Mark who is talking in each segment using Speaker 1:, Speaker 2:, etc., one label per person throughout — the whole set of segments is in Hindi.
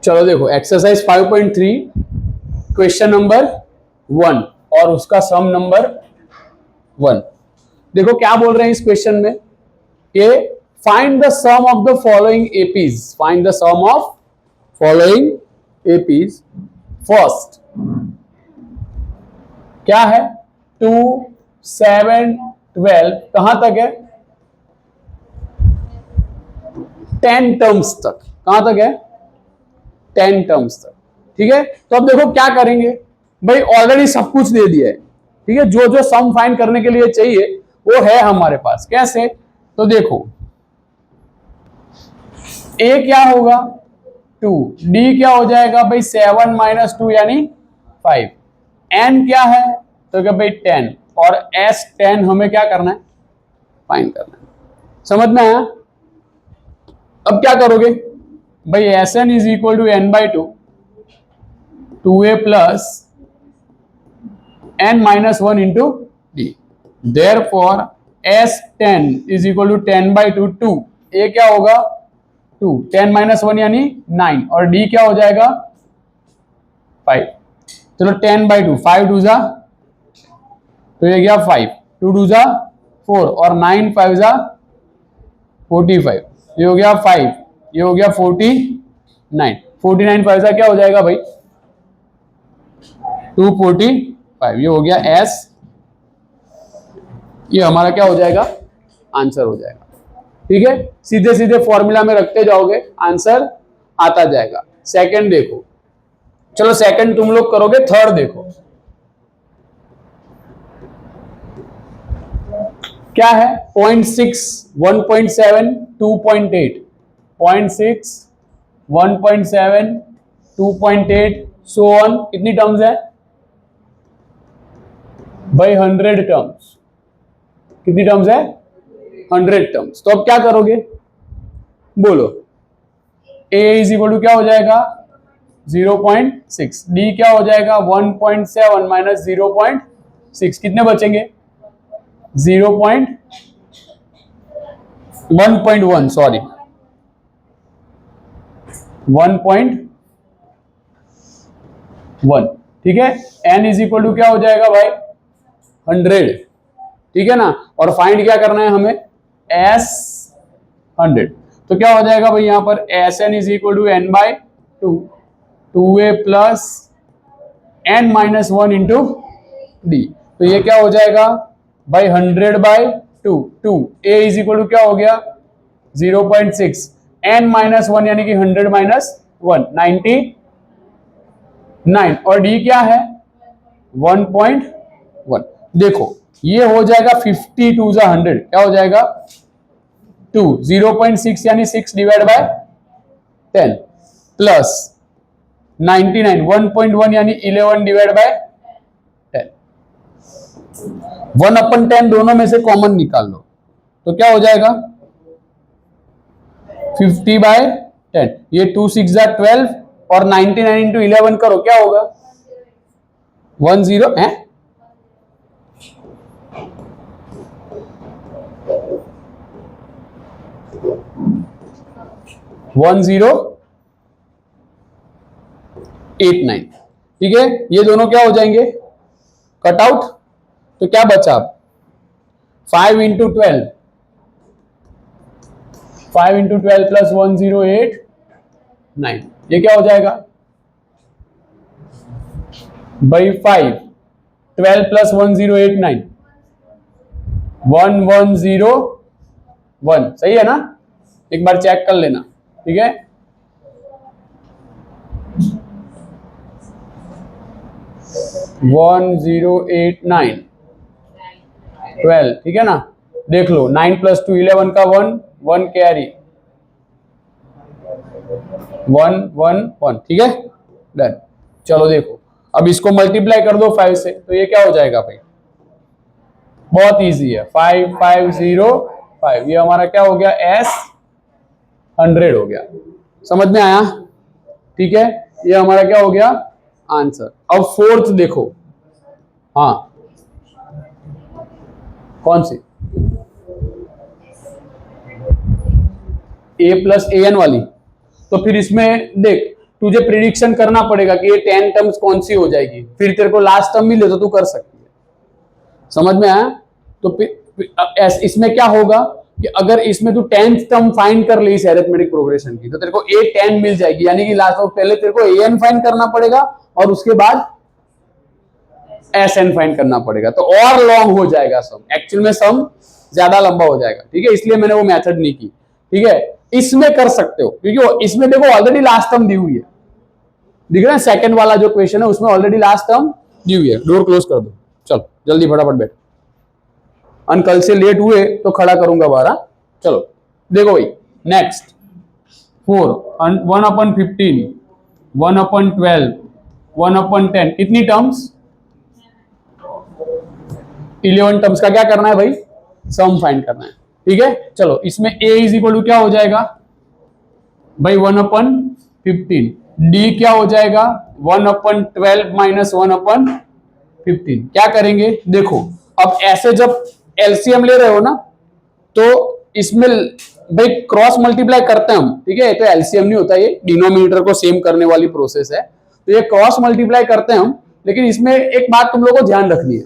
Speaker 1: चलो देखो एक्सरसाइज 5.3 क्वेश्चन नंबर 1 और उसका सम नंबर 1। देखो क्या बोल रहे हैं इस क्वेश्चन में, ये find the sum of the following APs, find the sum of following APs. First क्या है, 2, 7, 12 कहां तक है, 10 टर्म्स तक, कहां तक है 10 टर्म्स तक। ठीक है, तो अब देखो क्या करेंगे भाई, ऑलरेडी सब कुछ दे दिया है। ठीक है, जो जो सम फाइंड करने के लिए चाहिए वो है हमारे पास। कैसे, तो देखो ए क्या होगा 2, डी क्या हो जाएगा भाई 7 - 2 यानी 5, एन क्या है तो क्या भाई 10, और एस 10 हमें क्या करना है, फाइंड करना है। समझ में आया। अब क्या करोगे भाई, S n is equal to n by 2, 2a plus n - 1 into d. Therefore S10 is equal to 10 by 2, 2 a क्या होगा 2, 10 - 1 यानी 9, और d क्या हो जाएगा 5। चलो 10 बाई 2, 5 2 जा तो ये गया 5, 2 2 जा 4, और 9 5 जा 45, ये हो गया 5, ये हो गया 49, 49 5 जा क्या हो जाएगा भाई 245, ये हो गया S, ये हमारा क्या हो जाएगा आंसर हो जाएगा। ठीक है, सीधे सीधे फॉर्मूला में रखते जाओगे आंसर आता जाएगा। सेकंड देखो, चलो सेकंड तुम लोग करोगे, थर्ड देखो क्या है, 0.6, 1.7, 2.8, 0.6, 1.7, 2.8 सो ऑन, कितनी टर्म्स है भाई 100 टर्म्स, कितनी टर्म्स है 100 टर्म्स। तो अब क्या करोगे बोलो, a इज इक्वल टू क्या हो जाएगा 0.6, d क्या हो जाएगा 1.7 माइनस 0.6, कितने बचेंगे 1.1 सॉरी 1.1। ठीक है, n इज इक्वल टू क्या हो जाएगा भाई 100। ठीक है ना, और फाइंड क्या करना है हमें s 100, तो क्या हो जाएगा भाई यहां पर S n is equal to n by 2, 2a plus n - 1 into D. तो ये क्या हो जाएगा भाई 100 by 2, 2 a is equal to क्या हो गया 0.6, n - 1 यानी कि 100 - 1 99, और d क्या है 1.1। देखो ये हो जाएगा 52 जा 100, क्या हो जाएगा 2, 0.6 यानी 6 डिवाइड बाय 10 प्लस 99, 1.1 यानी 11 डिवाइड बाय 10, 1/10 दोनों में से कॉमन निकाल लो तो क्या हो जाएगा 50/10, ये 2 6 जा 12, और 99 इंटू 11 करो क्या होगा 10 है 1089। ठीक है, ये दोनों क्या हो जाएंगे कट आउट, तो क्या बचा 5 इंटू 12, 5 इंटू 12 प्लस 1089, ये क्या हो जाएगा भाई 5, 12 प्लस 1089 1101, सही है ना, एक बार चेक कर लेना। ठीक है, वन 1089 12, ठीक है ना, देख लो 9 + 2 11 का 1 1 कैरी 1 1 1। ठीक है डन। चलो देखो अब इसको मल्टीप्लाई कर दो 5 से, तो ये क्या हो जाएगा भाई बहुत इजी है 5505, ये हमारा क्या हो गया S 100 हो गया। समझ में आया। ठीक है, ये हमारा क्या हो गया आंसर। अब फोर्थ देखो, हाँ कौन सी ए प्लस ए एन वाली, तो फिर इसमें देख तुझे प्रिडिक्शन करना पड़ेगा कि ये 10 टर्म्स कौन सी हो जाएगी, फिर तेरे को लास्ट टर्म मिले तो तू कर सकती है। समझ में आया? तो इसमें क्या होगा कि अगर इसमें तू 10th टर्म फाइंड कर ली इस अरिथमेटिक प्रोग्रेशन की, तो तेरे को A10 मिल जाएगी, यानी कि लास्ट में पहले तेरे को AN फाइंड करना पड़ेगा और उसके बाद SN फाइंड करना पड़ेगा, तो और लॉन्ग हो जाएगा सम, एक्चुअल में सम ज्यादा लंबा हो जाएगा। ठीक है, इसलिए मैंने वो मेथड नहीं की। ठीक है, इसमें कर सकते हो क्योंकि इसमें देखो ऑलरेडी लास्ट टर्म दी हुई है, दिख रहा है? सेकंड वाला जो क्वेश्चन है उसमें ऑलरेडी लास्ट टर्म दी हुई है। डोर क्लोज कर दो, चलो जल्दी फटाफट बैठ, कल से लेट हुए तो खड़ा करूंगा बाहर। चलो देखो भाई, नेक्स्ट 4 1/15 1/12 1/10 कितनी टर्म्स? 11 टर्म्स का क्या करना है भाई? सम फाइंड करना है। ठीक है, चलो इसमें a इज इक्वल टू क्या हो जाएगा भाई? 1/15। d क्या हो जाएगा? 1/12 माइनस 1/15। क्या करेंगे देखो, अब ऐसे जब एलसीएम ले रहे हो ना, तो इसमें भाई क्रॉस मल्टीप्लाई करते हैं हम। ठीक है, तो एलसीएम नहीं होता, ये डिनोमिनेटर को सेम करने वाली प्रोसेस है, तो ये क्रॉस मल्टीप्लाई करते हैं हम। लेकिन इसमें एक बात तुम लोगों को ध्यान रखनी है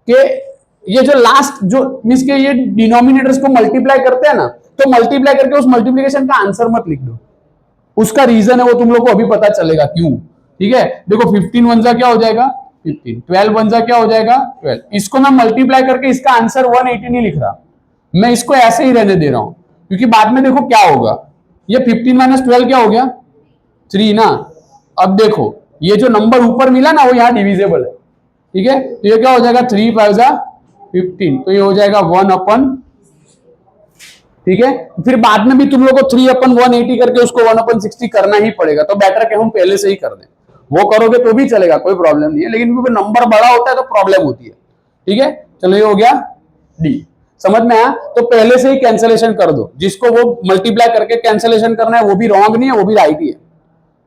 Speaker 1: कि ये जो लास्ट जो मींस के ये डिनोमिनेटर्स को मल्टीप्लाई करते हैं ना, तो मल्टीप्लाई करके उस मल्टीप्लिकेशन का आंसर मत लिख दो, उसका रीजन है वो तुम लोग को अभी पता चलेगा क्यों। ठीक है, देखो 15 1 क्या हो जाएगा? 15, 12 1 क्या हो जाएगा? 12। इसको मैं मल्टीप्लाई करके इसका आंसर 180 नहीं लिख रहा, मैं इसको ऐसे ही रहने दे रहा हूं, क्योंकि बाद में देखो क्या होगा, ये 15 माइनस 12 क्या हो गया? 3 ना। अब देखो ये जो नंबर ऊपर मिला ना वो यहाँ डिविजिबल है। ठीक है, तो ये क्या हो जाएगा? 3 5 15, तो ये हो जाएगा 1/। ठीक है, फिर बाद में भी तुम लोग को 3/180 करके उसको 1/60 करना ही पड़ेगा, तो बेटर कि हम पहले से ही कर दें। वो करोगे तो भी चलेगा, कोई प्रॉब्लम नहीं है, लेकिन क्योंकि नंबर बड़ा होता है तो प्रॉब्लम होती है। ठीक है, चलो ये हो गया डी। समझ में आया? तो पहले से ही कैंसलेशन कर दो, जिसको वो मल्टीप्लाई करके कैंसलेशन करना है वो भी रॉन्ग नहीं है, वो भी राइट ही है।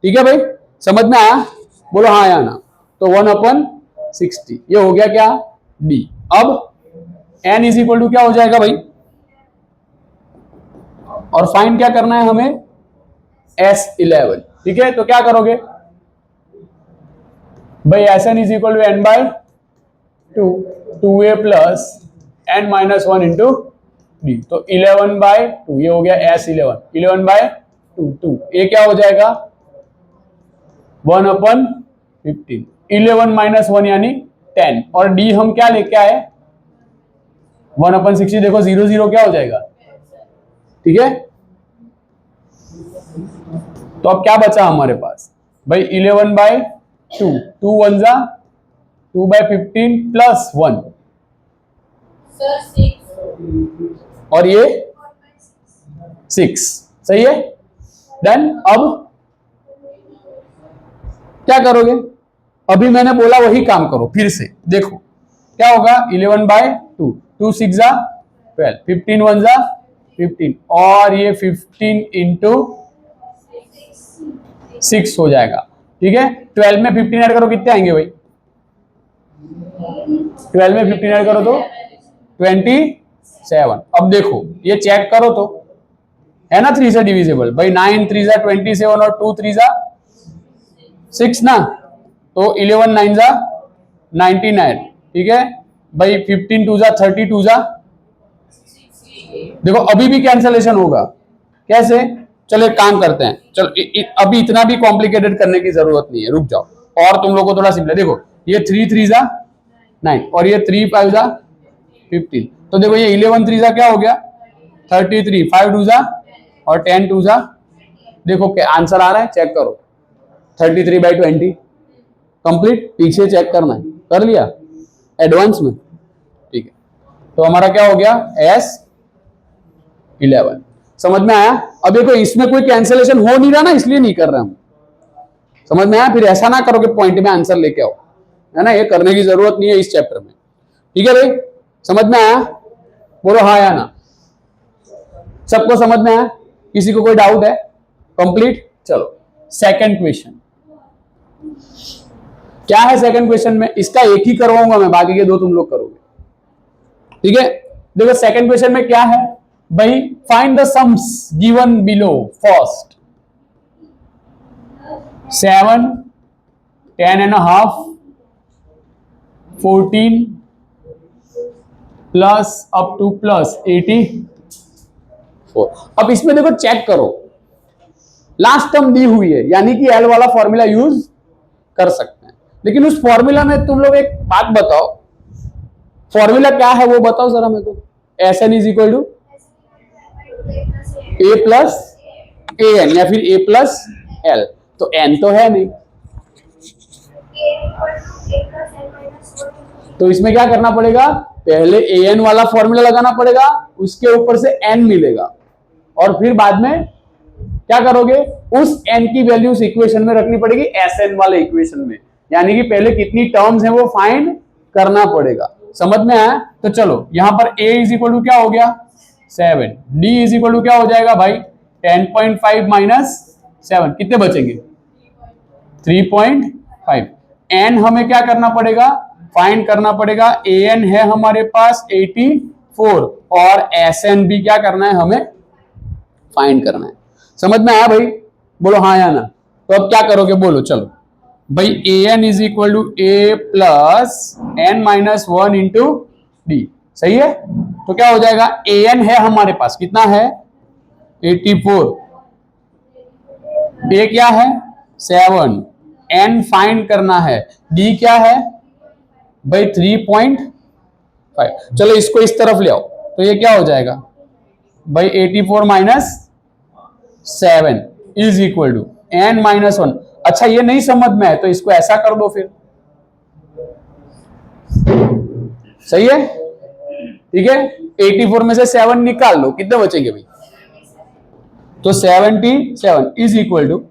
Speaker 1: ठीक है भाई, समझ में आया? बोलो हाँ या ना। तो 1/60 ये हो गया क्या? डी। अब n इज इक्वल टू क्या हो जाएगा भाई? और फाइंड क्या करना है हमें? S11। ठीक है, तो क्या करोगे भाई? Sn is equal to n/2 2a plus n minus 1 into D, तो 11/2 ये हो गया S11। 11/2 2 ये क्या हो जाएगा? 1/15। 11 माइनस 1 यानी 10, और डी हम क्या लेके आए? 1/60। देखो 0 0 क्या हो जाएगा? ठीक है, तो अब क्या बचा हमारे पास भाई? 11/2 2 1 2/15 प्लस 1 और ये 6। सही है, डन। अब क्या करोगे? अभी मैंने बोला वही काम करो, फिर से देखो क्या होगा? 11/2 2 6 12 15 1 15 और ये 15 इंटू 6 हो जाएगा। ठीक है, 12 में 15 ऐड करो कितने आएंगे भाई? 12 में 15 ऐड करो तो 27। अब देखो ये चेक करो तो है ना 3 से डिविजिबल भाई। 9 3 27 और 2 3 6 ना, तो 11 9 99। ठीक है भाई, 15 2 32 देखो अभी भी कैंसलेशन होगा। कैसे? चलो एक काम करते हैं, चलो अभी इतना भी कॉम्प्लिकेटेड करने की जरूरत नहीं है, रुक जाओ और तुम लोग को थोड़ा सिंपल। देखो ये 3 3 9 और ये 3 5 15, तो देखो ये 11 3 क्या हो गया? 33 5 2 और 10 2 देखो क्या आंसर आ रहा है, चेक करो। 33/20 कंप्लीट। पीछे चेक करना है, कर लिया एडवांस में? ठीक है, तो हमारा क्या हो गया? S11। समझ में आया? अब देखो इसमें कोई कैंसिलेशन हो नहीं रहा ना, इसलिए नहीं कर रहे हम। समझ में आया? फिर ऐसा ना करो कि पॉइंट में आंसर लेके आओ, है ना, ये करने की जरूरत नहीं है इस चैप्टर में। ठीक है भाई, समझ में आया? बोलो हाँ या ना। सबको समझ में आया? किसी को कोई डाउट है? कंप्लीट। चलो सेकंड क्वेश्चन क्या है? सेकंड क्वेश्चन में इसका एक ही करवाऊंगा मैं, बाकी के दो तुम लोग करोगे। ठीक है, देखो सेकंड क्वेश्चन में क्या है भाई? Find the sums given below first 7, 10.5, 14 plus up two plus 84। अब इसमें देखो चेक करो, लास्ट टर्म दी हुई है, यानी कि एल वाला फॉर्मूला यूज कर सकते हैं। लेकिन उस फॉर्मूला में तुम लोग एक बात बताओ, फॉर्मूला क्या है वो बताओ जरा मेरे को। S n is equal to a plus a n या फिर ए प्लस एल, तो एन तो है नहीं, तो इसमें क्या करना पड़ेगा, पहले ए एन वाला फॉर्मूला लगाना पड़ेगा, उसके ऊपर से एन मिलेगा, और फिर बाद में क्या करोगे, उस एन की वैल्यू उस इक्वेशन में रखनी पड़ेगी एस एन वाले इक्वेशन में, यानी कि पहले कितनी टर्म्स है वो फाइंड करना पड़ेगा। समझ में आया? तो चलो यहां पर a इज इक्वल टू क्या हो गया 7, d इज इक्वल टू क्या हो जाएगा भाई 10.5 माइनस 7, कितने बचेंगे 3.5। n हमें क्या करना पड़ेगा, फाइंड करना पड़ेगा। an है हमारे पास 84 और sn भी क्या करना है, हमें फाइंड करना है। समझ में आया भाई? बोलो हाँ या ना। तो अब क्या करोगे बोलो, चलो भाई an is equal to a plus n minus 1 into d, सही है? तो क्या हो जाएगा, an है हमारे पास, कितना है 84, a क्या है 7, n फाइंड करना है, d क्या है भाई 3.5। चलो इसको इस तरफ ले आओ, तो ये क्या हो जाएगा भाई 84 minus 7 is equal to n minus 1। अच्छा ये नहीं समझ में है तो इसको ऐसा कर दो फिर, सही है? ठीक है, 84 में से 7 निकाल लो, कितने बचेंगे भाई, तो 77 इज इक्वल टू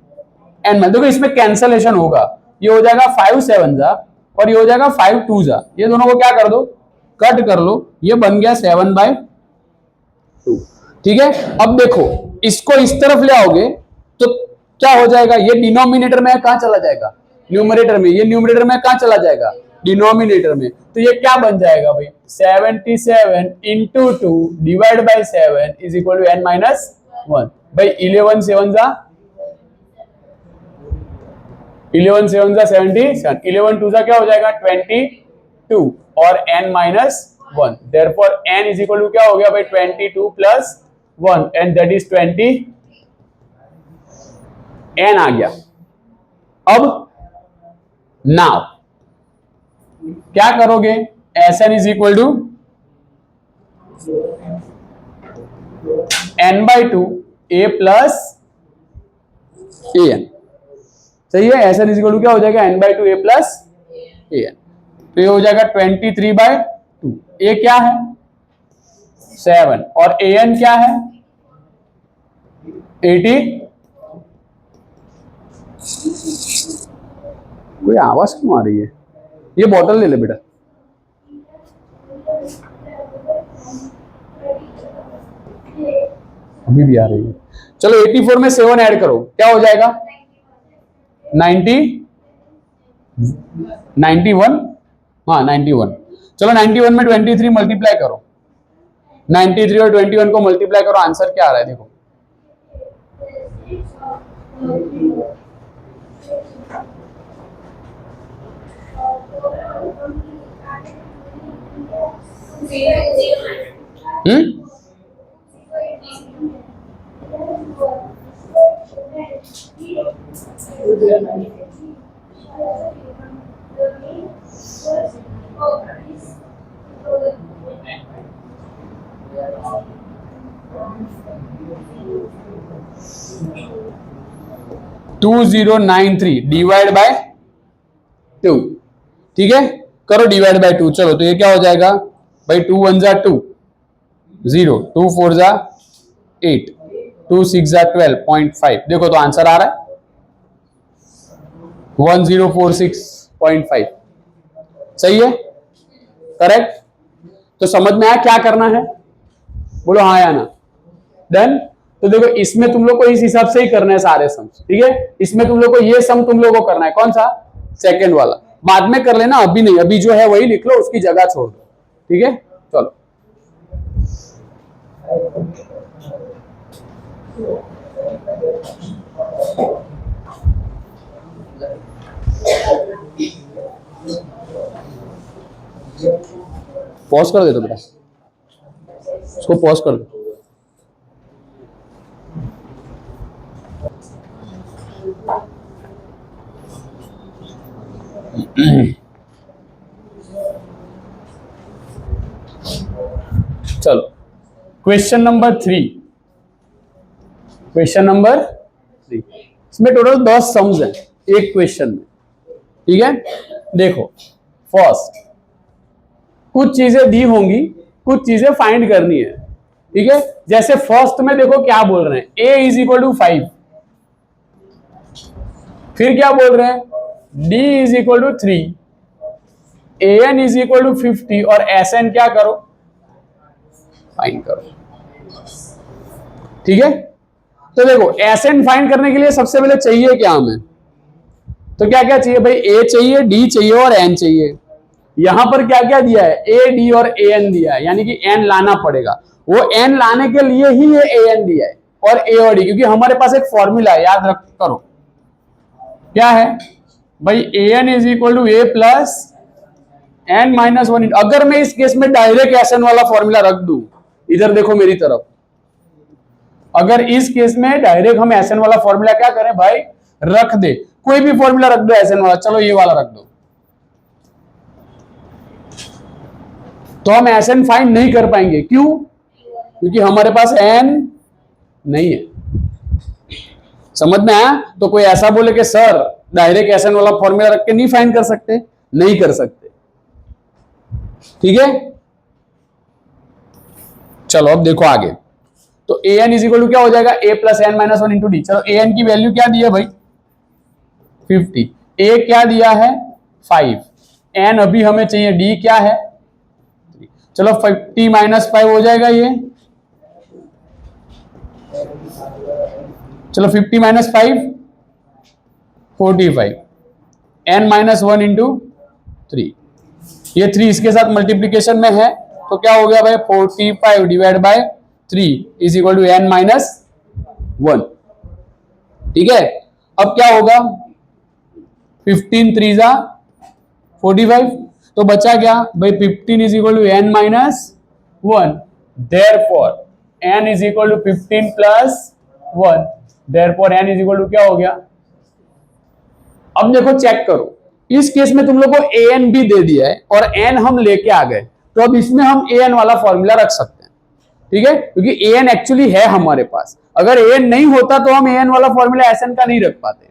Speaker 1: n। देखो इसमें कैंसलेशन होगा, ये हो जाएगा 5 7 जा और ये हो जाएगा 5 2 जा, ये दोनों को क्या कर दो, कट कर लो, ये बन गया 7/2। ठीक है, अब देखो इसको इस तरफ ले आओगे तो क्या हो जाएगा, ये डिनोमिनेटर में कहां चला जाएगा, न्यूमरेटर में, ये न्यूमरेटर में कहां चला जाएगा, डिनोमिनेटर में, तो ये क्या बन जाएगा भाई 77 into 2 divide by 7 is equal to n minus 1। भाई 11 7 जा 77, 11 2 जा क्या हो जाएगा 22 और n minus 1, therefore n is equal to क्या हो गया भाई 22 plus 1 and that is 20, n आ गया। अब नाउ क्या करोगे, Sn is equal to n/2 a plus an, सही है? Sn इज इक्वल टू क्या हो जाएगा n/2 a प्लस an, तो ये हो जाएगा 23/2। a क्या है 7 और an क्या है 80। कोई आवाज क्यों आ रही है, ये बोतल ले ले बेटा। अभी भी आ रही है। चलो 84 में 7 ऐड करो, क्या हो जाएगा 91, हाँ 91। चलो 91 में 23 मल्टीप्लाई करो, 93 और 21 को मल्टीप्लाई करो, आंसर क्या आ रहा है देखो, टू 2093 डिवाइड बाय 2। ठीक है, करो डिवाइड बाय 2। चलो तो ये क्या हो जाएगा भाई 2 1 जा 2 0, 2 4 जा 8, 2 6 जा 12.5। देखो तो आंसर आ रहा है 1046.5, सही है? करेक्ट। तो समझ में आया क्या करना है, बोलो हाँ या ना। डन। तो देखो इसमें तुम लोग को इस हिसाब से ही करना है सारे सम, ठीक है? इसमें तुम लोग को ये सम तुम लोग को करना है, कौन सा, सेकंड वाला, बाद में कर लेना, अभी नहीं, अभी जो है वही लिख लो, उसकी जगह छोड़ दो। ठीक है, चलो। पॉज कर दे तो बेटा, उसको पॉज कर दो। चलो क्वेश्चन नंबर 3, क्वेश्चन नंबर 3, इसमें टोटल 10 सम्स हैं एक क्वेश्चन में, ठीक है। देखो फर्स्ट, कुछ चीजें दी होंगी, कुछ चीजें फाइंड करनी है, ठीक है। जैसे फर्स्ट में देखो क्या बोल रहे हैं, a इज इक्वल टू 5, फिर क्या बोल रहे हैं, d is equal to 3, an is equal to 50 और sn क्या करो, फाइंड करो, ठीक है। तो देखो sn फाइंड करने के लिए सबसे पहले चाहिए क्या हमें, तो क्या क्या चाहिए भाई, a चाहिए, d चाहिए और n चाहिए। यहां पर क्या क्या दिया है, a d और an दिया है, यानी कि n लाना पड़ेगा, वो n लाने के लिए ही ये an दिया है और a और d, क्योंकि हमारे पास एक फॉर्मूला है, याद रख करो क्या है भाई, an is equal to a plus n minus 1। अगर मैं इस केस में डायरेक्ट sn वाला फॉर्मूला रख दूं, इधर देखो मेरी तरफ, अगर इस केस में डायरेक्ट हम sn वाला फॉर्मूला क्या करें भाई, रख दे, कोई भी फॉर्मूला रख दो sn वाला, चलो ये वाला रख दो, तो हम sn फाइंड नहीं कर पाएंगे, क्यों, क्योंकि हमारे पास n नहीं है। समझ में आया। तो कोई ऐसा बोले कि सर डायरेक्ट sn वाला फॉर्मूला रख के नहीं फाइंड कर सकते, नहीं कर सकते, ठीक है। चलो अब देखो आगे, तो an इज इक्वल टू क्या हो जाएगा, a plus n minus 1 into d. चलो an की वैल्यू क्या दी है भाई 50, a क्या दिया है 5, n अभी हमें चाहिए, d क्या है, चलो 50 माइनस 5 हो जाएगा ये, चलो 50 माइनस 5 45, n माइनस 1 इंटू 3, ये 3 इसके साथ मल्टीप्लीकेशन में है, तो क्या हो गया भाई 45 divide by 3 is equal to n minus 1, ठीक है। अब क्या होगा 15 3 जा 45, तो बचा क्या भाई 15 is equal to n minus 1, therefore n is equal to 15 plus 1, therefore n is equal to क्या हो गया। अब देखो चेक करो, इस केस में तुम लोग को an भी दे दिया है और n हम लेके आ गए, तो अब इसमें हम an वाला फॉर्मूला रख सकते हैं, ठीक है, क्योंकि an एक्चुअली है हमारे पास। अगर an नहीं होता तो हम an वाला फॉर्मूला sn का नहीं रख पाते,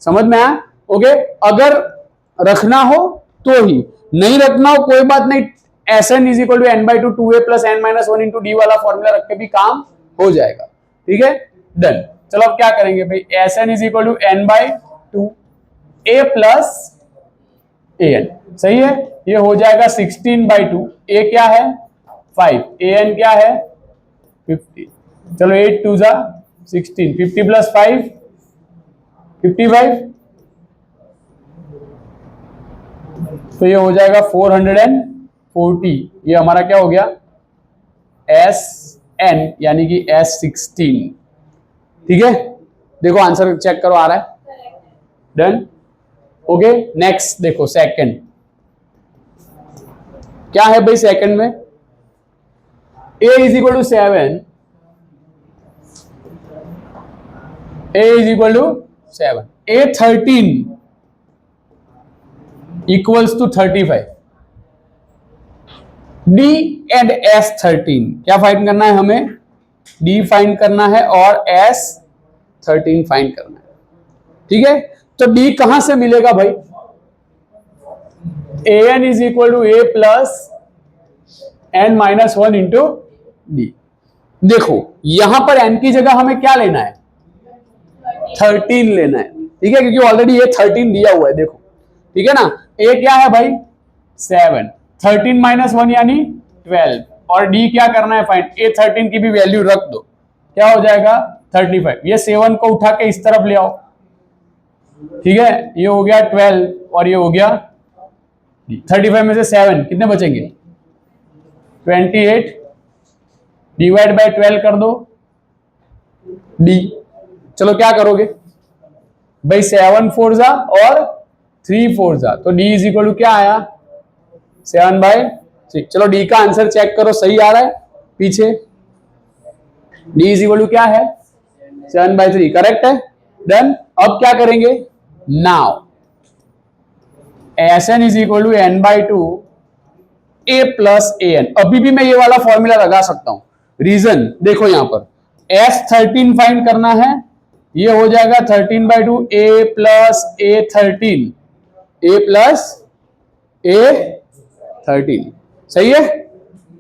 Speaker 1: समझ में आया। ओके, अगर रखना हो तो ही, नहीं रखना हो कोई बात नहीं, sn is equal to n by two 2a plus n minus 1 into d वाला फॉर्मूला रख के भी काम हो जाएगा, ठीक है, डन। चलो अब क्या करेंगे भाई, sn is equal to n by two a plus an, सही है, ये हो जाएगा 16 बाई 2, a क्या है 5, an क्या है 50, चलो 8 2 जा 16, 50 प्लस 5 55, तो ये हो जाएगा 440, ये हमारा क्या हो गया SN यानी कि S16, ठीक है। देखो आंसर चेक करो आ रहा है, डन। ओके, नेक्स्ट देखो सेकंड, क्या है भाई सेकंड में, a is equal to 7, a is equal to 7, a 13 equals to 35, d and s 13, क्या फाइंड करना है हमें, d फाइंड करना है और s 13 फाइंड करना है, ठीक है। तो d कहां से मिलेगा भाई, an is equal to a plus n minus 1 into d. देखो यहां पर n की जगह हमें क्या लेना है 13 लेना है, ठीक है, क्योंकि ऑलरेडी ये 13 दिया हुआ है, देखो ठीक है ना। a क्या है भाई 7, 13 माइनस 1 यानी 12, और d क्या करना है फाइंड, a 13 की भी वैल्यू रख दो, क्या हो जाएगा 35, ये 7 को उठा के इस तरफ ले आओ, ठीक है, ये हो गया 12 और ये हो गया 35 में से 7 कितने बचेंगे 28, डिवाइड बाय 12 कर दो, डी। चलो क्या करोगे भाई, 7 4 जा और 3 4 जा, तो डी इज इक्वल टू क्या आया 7/3। चलो डी का आंसर चेक करो, सही आ रहा है पीछे, डी इज इक्वल टू क्या है 7/3, करेक्ट है। डन। अब क्या करेंगे, now S n is equal to n/2 a plus a n. अभी भी मैं ये वाला फॉर्मूला लगा सकता हूं, रीजन देखो यहां पर S13 फाइंड करना है, ये हो जाएगा 13/2 a plus A13, a plus A13, सही है।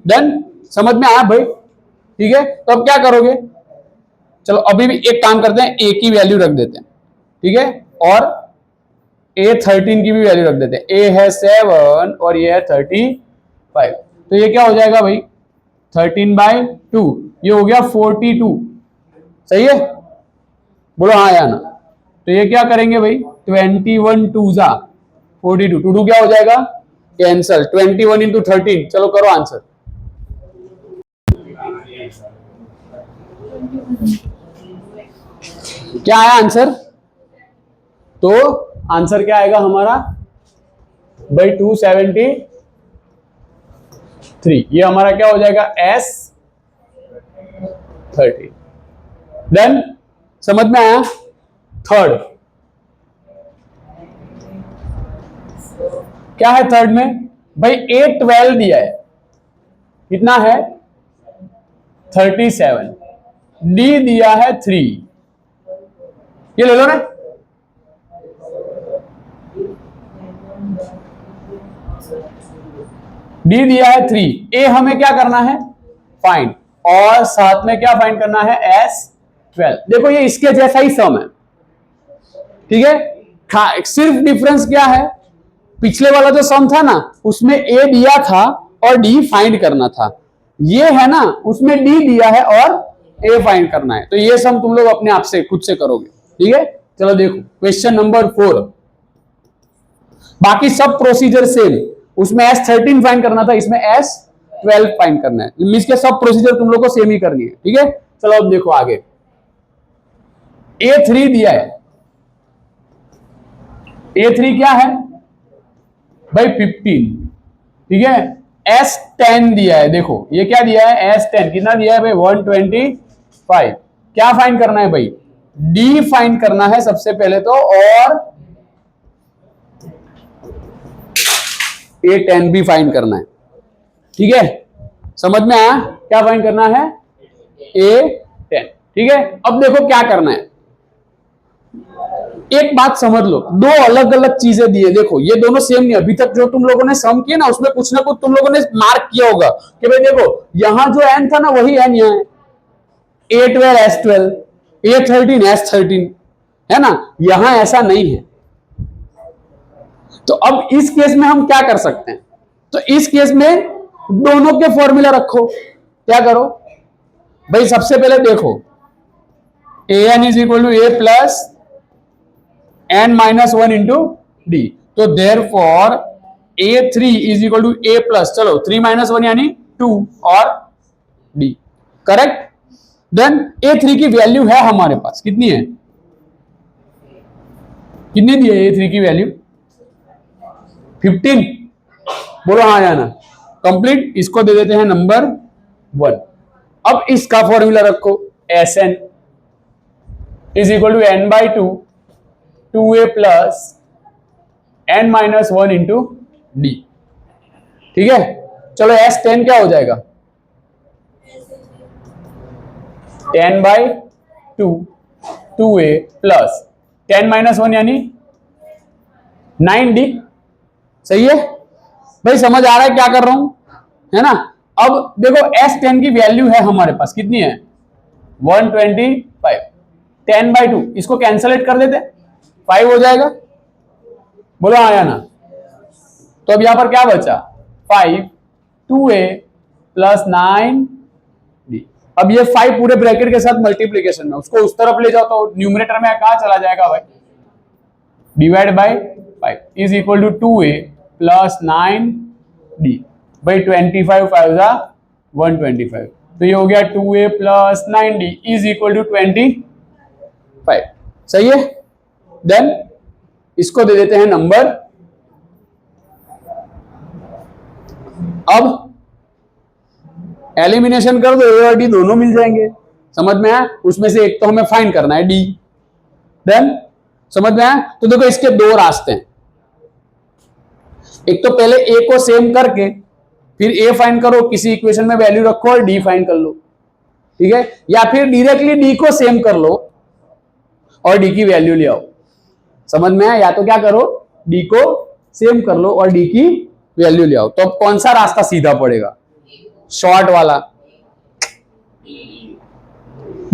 Speaker 1: डन, समझ में आया भाई, ठीक है। तो अब क्या करोगे, चलो अभी भी एक काम करते हैं, a की वैल्यू रख देते हैं, ठीक है, और A13 की भी वैल्यू रख देते हैं। a है 7 और ये है 35, तो ये क्या हो जाएगा भाई 13/2, ये हो गया 42, सही है, बोलो हाँ या ना। तो ये क्या करेंगे भाई 21 2 जा 42, 2 क्या हो जाएगा कैंसल, 21 इंटू 13, चलो करो आंसर। क्या आया आंसर, तो आंसर क्या आएगा हमारा भाई 273, ये हमारा क्या हो जाएगा S13। देन समझ में आया। थर्ड क्या है, थर्ड में भाई A12 दिया है, कितना है 37, D दिया है 3, ये ले लो ना, डी दिया है 3, ए हमें क्या करना है फाइंड, और साथ में क्या फाइंड करना है S12। देखो ये इसके जैसा ही सम है, ठीक है, सिर्फ डिफरेंस क्या है, पिछले वाला जो सम था ना उसमें ए दिया था और डी फाइंड करना था, ये है ना उसमें डी दिया है और ए फाइंड करना है, तो ये सम तुम लोग अपने आप से खुद से करोगे, ठीक है। चलो देखो क्वेश्चन नंबर 4, बाकी सब प्रोसीजर सेम, उसमें S13 फाइंड करना था, इसमें S12 फाइंड करना है, मींस के सब प्रोसीजर तुम लोग को सेम ही करनी है, ठीक है। चलो अब देखो आगे, A3 दिया है, A3 क्या है भाई 15, ठीक है। S10 दिया है, देखो ये क्या दिया है S10, कितना दिया है भाई 125, क्या फाइंड करना है भाई D फाइंड करना है सबसे पहले तो, और A10 भी फाइंड करना है, ठीक है, समझ में आया क्या फाइंड करना है A10, ठीक है। अब देखो क्या करना है, एक बात समझ लो, दो अलग अलग चीजें दी है, देखो ये दोनों सेम नहीं, अभी तक जो तुम लोगों ने सम किया ना उसमें कुछ ना कुछ तुम लोगों ने मार्क किया होगा कि भाई देखो यहां जो n था ना वही n यहाँ है, A12 S12, A13 S13, है ना, यहां ऐसा नहीं है। तो अब इस केस में हम क्या कर सकते हैं, तो इस केस में दोनों के फॉर्मूला रखो, क्या करो भाई सबसे पहले देखो an is equal to a plus n-1 into D, तो therefore A3 is equal to a plus, चलो 3 - 1 यानी 2 और d, करेक्ट। देन A3 की वैल्यू है हमारे पास, कितनी है, कितनी दी है A3 की वैल्यू 15, बोलो हाँ या ना, कंप्लीट, इसको दे देते हैं नंबर 1। अब इसका फॉर्मूला रखो Sn is equal to n/2 2a plus n-1 into d, ठीक है। चलो S10 क्या हो जाएगा 10/2 2a प्लस 10 - 1 यानी 9d, सही है भाई, समझ आ रहा है क्या कर रहा हूं, है ना। अब देखो S10 की वैल्यू है हमारे पास, कितनी है 125, 10/2, इसको कैंसलेट कर देते, 5 हो जाएगा, बोलो हाँ या ना। तो अब यहां पर क्या बचा 5 2a प्लस 9d, अब ये 5 पूरे ब्रैकेट के साथ मल्टीप्लीकेशन में, उसको उस तरफ ले जाओ तो न्यूमरेटर में कहां चला जाएगा भाई, divide by 5 is equal to 2a plus 9d भाई, 25 5 125, तो ये हो गया 2a plus 9d is equal to 25। सही है। देन इसको दे देते हैं नंबर। अब एलिमिनेशन कर दो, ए और डी दोनों मिल जाएंगे। समझ में आया? उसमें से एक तो हमें फाइंड करना है डी। देन समझ में आया? तो देखो इसके दो रास्ते हैं। एक तो पहले ए को सेम करके फिर ए फाइंड करो, किसी इक्वेशन में वैल्यू रखो और डी फाइंड कर लो, ठीक है। या फिर डायरेक्टली डी को सेम कर लो और डी की वैल्यू ले आओ। समझ में आया? या तो क्या करो, डी को सेम कर लो और डी की वैल्यू ले आओ। तो अब कौन सा रास्ता सीधा पड़ेगा? शॉर्ट वाला,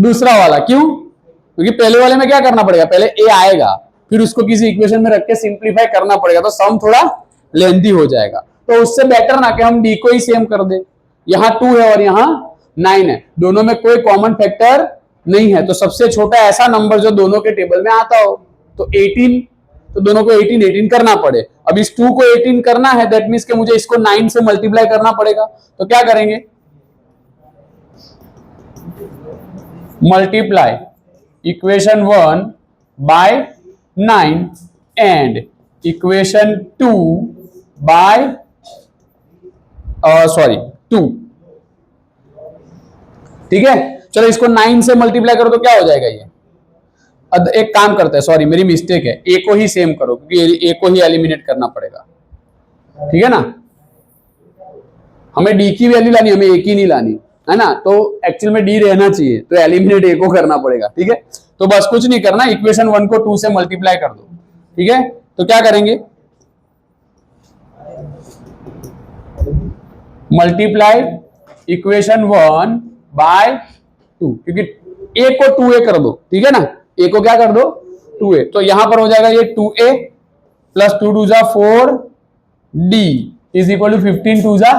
Speaker 1: दूसरा वाला। क्यों? क्योंकि पहले वाले में क्या करना पड़ेगा, पहले ए आएगा फिर उसको किसी इक्वेशन में रख के सिंप्लीफाई करना पड़ेगा, तो सम थोड़ा लेंथी हो जाएगा। तो उससे बेटर ना कि हम डी को ही सेम कर दे। यहां 2 है और यहां 9 है, दोनों में कोई कॉमन फैक्टर नहीं है, तो सबसे छोटा ऐसा नंबर जो दोनों के टेबल में आता हो तो 18, तो दोनों को 18 करना पड़े। अब इस 2 को 18 करना है, दैट मीन्स कि मुझे इसको 9 से मल्टीप्लाई करना पड़ेगा। तो क्या करेंगे, multiply equation 1 by 9 and equation 2 by 2। ठीक है, चलो इसको 9 से मल्टीप्लाई करो तो क्या हो जाएगा ये। अब एक काम करते हैं, सॉरी मेरी मिस्टेक है, ए को ही सेम करो क्योंकि ए को ही एलिमिनेट करना पड़ेगा। ठीक है ना, हमें डी की वैल्यू लानी, हमें ए की नहीं लानी, है ना। तो एक्चुअल में डी रहना चाहिए, तो एलिमिनेट ए को करना पड़ेगा। ठीक है, तो बस कुछ नहीं करना, इक्वेशन 1 को 2 से मल्टीप्लाई कर दो। ठीक है, तो क्या करेंगे, मल्टीप्लाई इक्वेशन 1 बाय 2, क्योंकि ए को 2a कर दो। ठीक है ना, ए को क्या कर दो, 2a। तो यहां पर हो जाएगा ये 2a प्लस 2 2 जा 4d इज इक्वल टू 15 2 जा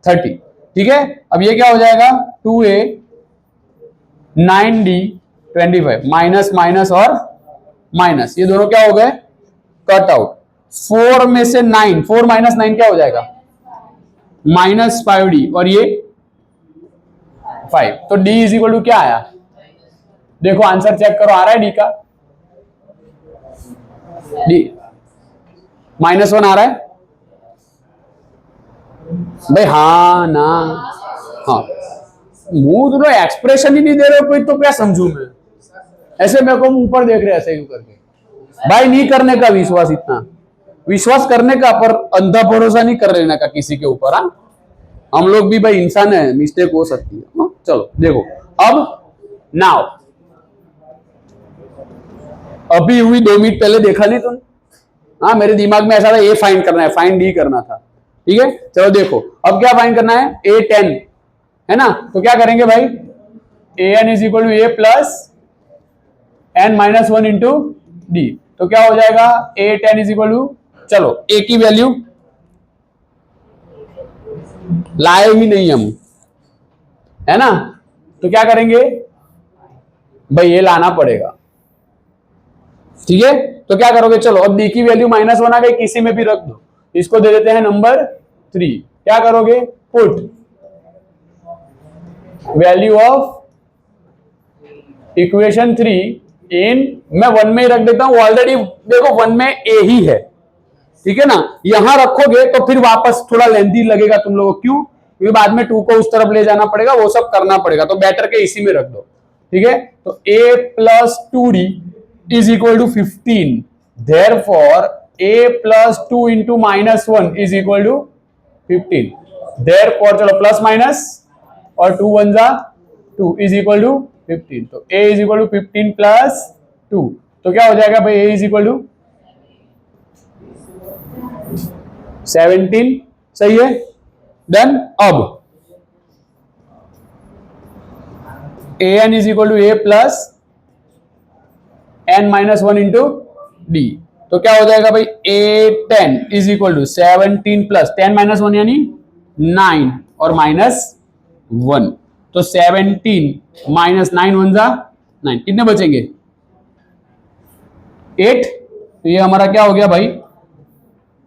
Speaker 1: 30। ठीक है, अब ये क्या हो जाएगा, 2a 9d 25, माइनस माइनस और माइनस, ये दोनों क्या हो गए, कट आउट। 4 में से 9, 4 माइनस 9 क्या हो जाएगा, -5d, और ये 5। तो d इज इक्वल टू क्या आया, देखो आंसर चेक करो, आ रहा है डी का, डी -1 आ रहा है भाई, हाँ ना, हाँ। मुंह तो एक्सप्रेशन ही नहीं दे रहे हो कोई, तो क्या समझू मैं, ऐसे मेरे को मुंह पर देख रहे ऐसे क्यों करके। भाई नहीं करने का विश्वास, इतना विश्वास करने का, पर अंधा भरोसा नहीं कर लेने का किसी के ऊपर। हाँ, हम लोग भी भाई इंसान है, मिस्टेक हो सकती है। चलो देखो, अब नाउ अभी हुई 2 मिनट पहले देखा नहीं तुम, हाँ मेरे दिमाग में ऐसा था ए फाइंड करना है, फाइंड डी करना था। ठीक है, चलो देखो अब क्या फाइंड करना है, a10 है ना। तो क्या करेंगे भाई, an is equal to a plus n minus 1 into D. तो क्या हो जाएगा, a10 इज इक्वल टू, चलो a की वैल्यू लाए ही नहीं हम, है ना, तो क्या करेंगे भाई, ये लाना पड़ेगा। ठीक है, तो क्या करोगे, चलो अब डी की वैल्यू -1 आ गई, किसी में भी रख दो, इसको दे देते हैं नंबर 3। क्या करोगे, पुट वैल्यू ऑफ इक्वेशन 3 इन, मैं 1 में ही रख देता हूं, ऑलरेडी देखो 1 में ए ही है। ठीक है ना, यहां रखोगे तो फिर वापस थोड़ा लेंथी लगेगा तुम लोगों को, क्यों, क्योंकि बाद में 2 को उस तरफ ले जाना पड़ेगा, वो सब करना पड़ेगा, तो बेटर के इसी में रख दो। ठीक है, तो a plus 2d is equal to 15, therefore a plus 2 into -1 is equal to 15, therefore चलो प्लस माइनस और 2 1 जा 2 इज इक्वल टू 15। तो a is equal to 15 plus 2, तो क्या हो जाएगा भाई, a इज इक्वल टू 17। सही है, डन। अब an is equal to a plus n minus 1 into D. तो क्या हो जाएगा भाई, a10 is equal to 17 plus 10 minus 1 यानी 9 और -1, तो 17 माइनस 9 1 जा 9, कितने बचेंगे 8। तो ये हमारा क्या हो गया भाई,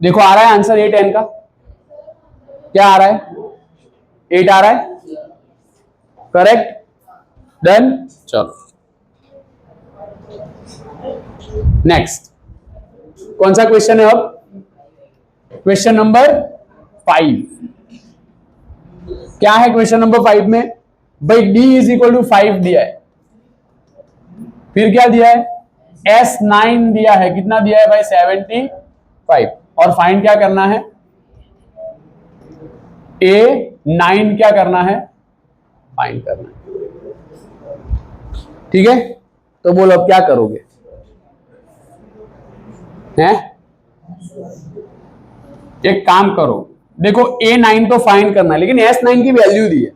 Speaker 1: देखो आ रहा है आंसर a10 का, क्या आ रहा है, 8 आ रहा है। Correct, done. चलो नेक्स्ट कौन सा क्वेश्चन है अब? Question number 5। क्या है क्वेश्चन नंबर 5 में? भाई d इज इक्वल टू 5 दिया है, फिर क्या दिया है? S9 दिया है, कितना दिया है भाई? 75। और फाइंड क्या करना है? A9 क्या करना है? फाइंड करना है। ठीक है, तो बोलो अब क्या करोगे? हैं? एक काम करो, देखो A9 तो फाइंड करना है, लेकिन S9 की वैल्यू दी है।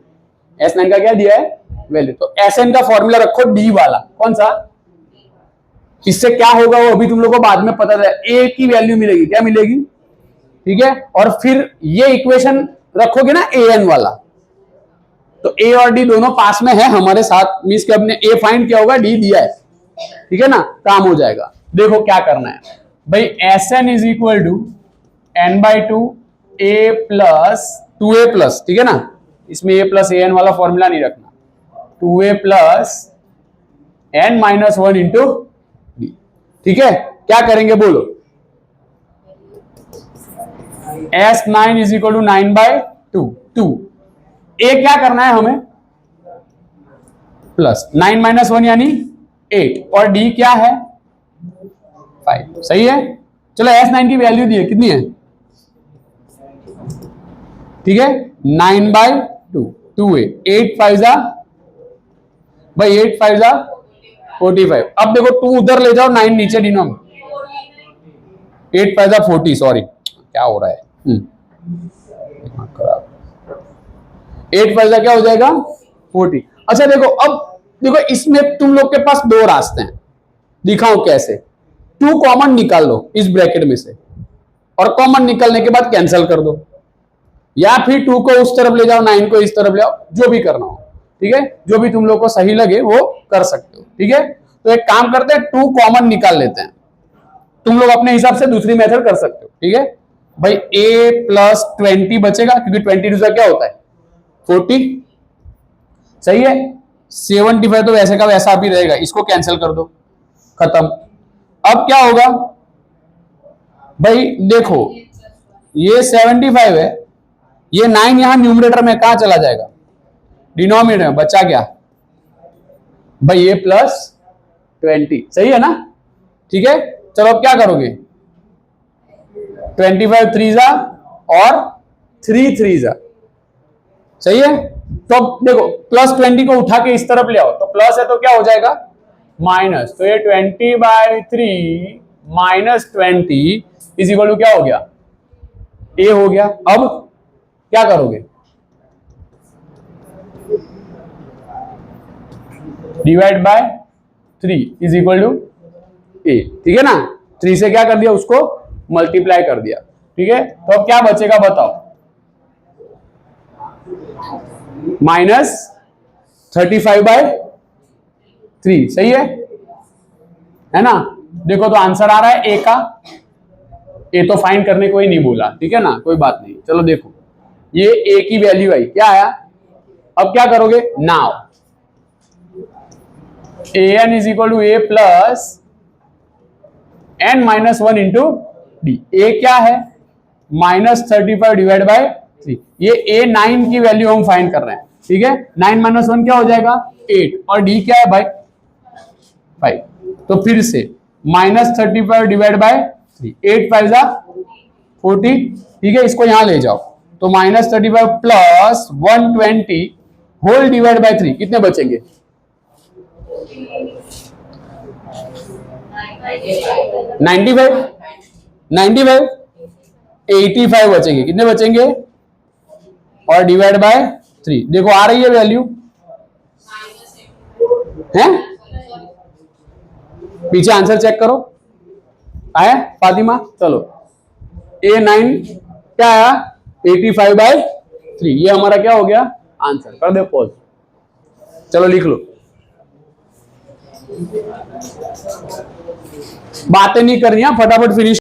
Speaker 1: S9 का क्या दिया है? वैल्यू। तो Sn का फॉर्मूला रखो D वाला, कौन सा? इससे क्या होगा वो अभी तुम लोग को बाद में पता चलेगा। A की वैल्यू मिलेगी, क्या मिलेगी? ठीक है, और फिर ये इक्वेशन रखोगे ना An वाला, तो A और D दोनों पास में है हमारे साथ, मींस कि अपने A फाइंड किया होगा, D दिया है, ठीक है ना, काम हो जाएगा। देखो क्या करना है भाई, Sn is equal to n/2 A plus 2A plus, ठीक है ना, इसमें A प्लस An वाला फॉर्मूला नहीं रखना, 2A plus n-1 into D। ठीक है, क्या करेंगे बोलो? S9 is equal to 9/2, 2 A क्या करना है हमें? प्लस 9 - 1 यानी 8, और D क्या है? 5। सही है, चलो S9 की वैल्यू दी है, कितनी है? ठीक है, 9/2, 2A, 8 5 जा भाई, 8 5 जा 45। अब देखो 2 उधर ले जाओ, 9 नीचे डिनोम, 8 5 जा 40, सॉरी क्या हो रहा है, खराब। 8 5 जा क्या हो जाएगा? 40। अच्छा देखो, अब देखो इसमें तुम लोग के पास दो रास्ते हैं, दिखाओ कैसे। 2 कॉमन निकाल लो इस ब्रैकेट में से, और कॉमन निकलने के बाद कैंसिल कर दो, या फिर 2 को उस तरफ ले जाओ, 9 को इस तरफ ले आओ, जो भी करना हो, ठीक है, जो भी तुम लोग को सही लगे वो कर सकते हो। ठीक है, तो एक काम करते हैं, 2 कॉमन निकाल लेते हैं, तुम लोग अपने हिसाब से दूसरी मेथड कर सकते हो। ठीक है भाई, A प्लस 20 बचेगा, क्योंकि 20 दूसरा क्या होता है? 40। सही है, 75 तो वैसे का वैसा भी रहेगा, इसको कैंसिल कर दो, खत्म। अब क्या होगा भाई, देखो ये 75 है, ये 9 यहां न्यूमरेटर में कहां चला जाएगा? डिनोमिनेटर में, बचा क्या भाई? A plus 20। सही है ना? ठीक है, चलो अब क्या करोगे? 25 3 जा और 3 3 जा, सही है। तो अब देखो प्लस 20 को उठा के इस तरफ ले आओ, तो प्लस है तो क्या हो जाएगा? माइनस, तो ये 20/3 माइनस 20 इज इक्वल टू क्या हो गया? A हो गया। अब क्या करोगे? Divide by 3 is equal to A, ठीक है ना, 3 से क्या कर दिया? उसको मल्टीप्लाई कर दिया। ठीक है, तो अब क्या बचेगा बताओ? माइनस 35/3, सही है ना? देखो तो आंसर आ रहा है A का। A तो फाइंड करने को ही नहीं बोला, ठीक है ना, कोई बात नहीं। चलो देखो, ये A की वैल्यू आई, क्या आया? अब क्या करोगे? Now An is equal to A plus n-1 into D। A क्या है? -35 डिवाइड बाय 3। ये A9 की वैल्यू हम फाइंड कर रहे हैं, ठीक है। 9 - 1 क्या हो जाएगा? 8, और D क्या है भाई? 5। तो फिर से -35 डिवाइड बाय 3, 8 5 जा 40, ठीक है, इसको यहां ले जाओ, तो -35 प्लस 120 होल डिवाइड बाय 3, कितने बचेंगे? 95 85 बचेंगे, कितने बचेंगे? और डिवाइड बाय 3, देखो आ रही है वैल्यू, है पीछे आंसर चेक करो, आया फातिमा? चलो A9 क्या आया? 85/3, ये हमारा क्या हो गया? आंसर। कर दे पॉज, चलो लिख लो। बातें नहीं करनी है, फटाफट फिनिश